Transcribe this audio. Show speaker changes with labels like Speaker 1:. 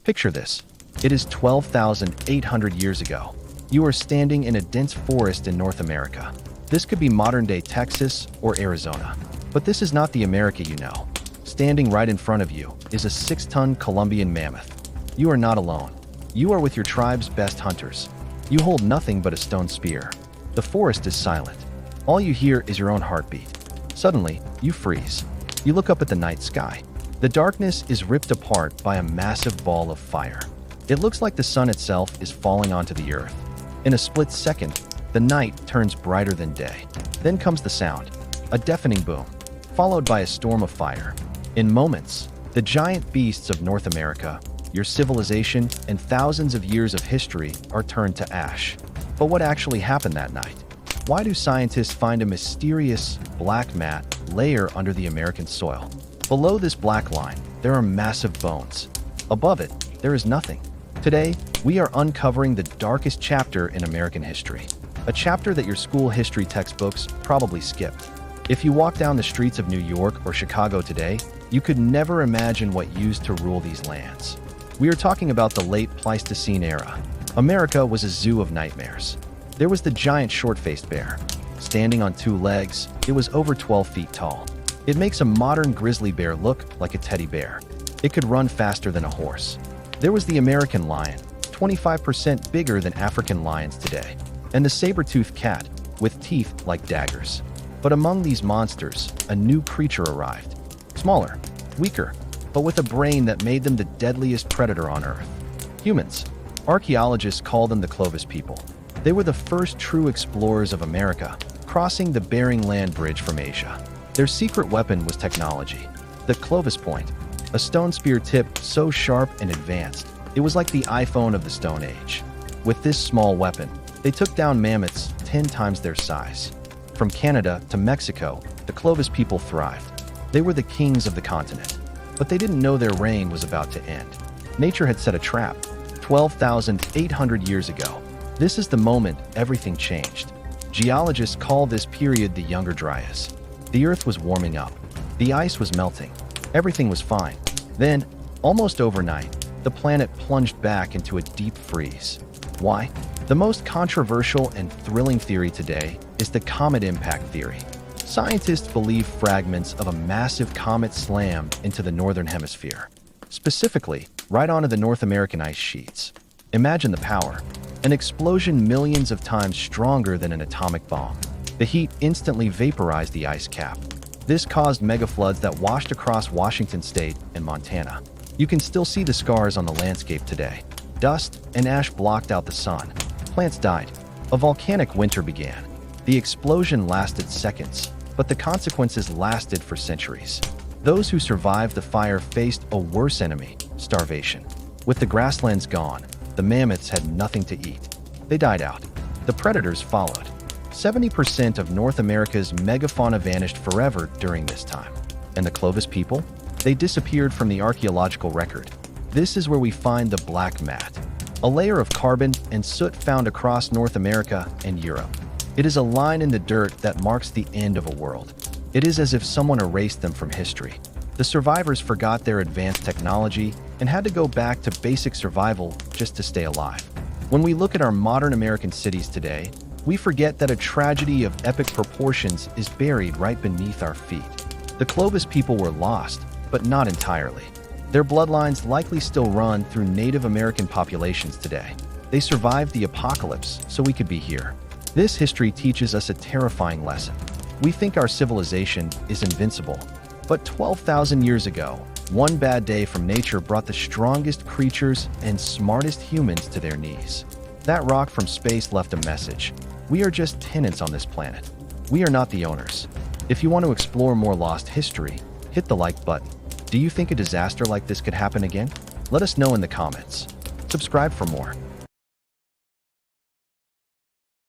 Speaker 1: Picture this. It is 12,800 years ago. You are standing in a dense forest in North America. This could be modern-day Texas or Arizona. But this is not the America you know. Standing right in front of you is a 6-ton Colombian mammoth. You are not alone. You are with your tribe's best hunters. You hold nothing but a stone spear. The forest is silent. All you hear is your own heartbeat. Suddenly, you freeze. You look up at the night sky. The darkness is ripped apart by a massive ball of fire. It looks like the sun itself is falling onto the earth. In a split second, the night turns brighter than day. Then comes the sound, a deafening boom, followed by a storm of fire. In moments, the giant beasts of North America, your civilization, and thousands of years of history are turned to ash. But what actually happened that night? Why do scientists find a mysterious black mat layer under the American soil? Below this black line, there are massive bones. Above it, there is nothing. Today, we are uncovering the darkest chapter in American history. A chapter that your school history textbooks probably skipped. If you walk down the streets of New York or Chicago today, you could never imagine what used to rule these lands. We are talking about the late Pleistocene era. America was a zoo of nightmares. There was the giant short-faced bear. Standing on 2 legs, it was over 12 feet tall. It makes a modern grizzly bear look like a teddy bear. It could run faster than a horse. There was the American lion, 25% bigger than African lions today, and the saber-toothed cat, with teeth like daggers. But among these monsters, a new creature arrived. Smaller, weaker, but with a brain that made them the deadliest predator on Earth. Humans. Archaeologists call them the Clovis people. They were the first true explorers of America, crossing the Bering Land Bridge from Asia. Their secret weapon was technology. The Clovis point, a stone spear tip so sharp and advanced, it was like the iPhone of the Stone Age. With this small weapon, they took down mammoths 10 times their size. From Canada to Mexico, the Clovis people thrived. They were the kings of the continent. But they didn't know their reign was about to end. Nature had set a trap. 12,800 years ago. This is the moment everything changed. Geologists call this period the Younger Dryas. The Earth was warming up. The ice was melting. Everything was fine. Then, almost overnight, the planet plunged back into a deep freeze. Why? The most controversial and thrilling theory today is the comet impact theory. Scientists believe fragments of a massive comet slammed into the northern hemisphere, specifically right onto the North American ice sheets. Imagine the power. An explosion millions of times stronger than an atomic bomb. The heat instantly vaporized the ice cap. This caused megafloods that washed across Washington state and Montana. You can still see the scars on the landscape today. Dust and ash blocked out the sun. Plants died. A volcanic winter began. The explosion lasted seconds, but the consequences lasted for centuries. Those who survived the fire faced a worse enemy, starvation. With the grasslands gone, the mammoths had nothing to eat. They died out. The predators followed. 70% of North America's megafauna vanished forever during this time. And the Clovis people? They disappeared from the archaeological record. This is where we find the black mat, a layer of carbon and soot found across North America and Europe. It is a line in the dirt that marks the end of a world. It is as if someone erased them from history. The survivors forgot their advanced technology and had to go back to basic survival just to stay alive. When we look at our modern American cities today, we forget that a tragedy of epic proportions is buried right beneath our feet. The Clovis people were lost, but not entirely. Their bloodlines likely still run through Native American populations today. They survived the apocalypse so we could be here. This history teaches us a terrifying lesson. We think our civilization is invincible, but 12,000 years ago, one bad day from nature brought the strongest creatures and smartest humans to their knees. That rock from space left a message. We are just tenants on this planet. We are not the owners. If you want to explore more lost history, hit the like button. Do you think a disaster like this could happen again? Let us know in the comments. Subscribe for more.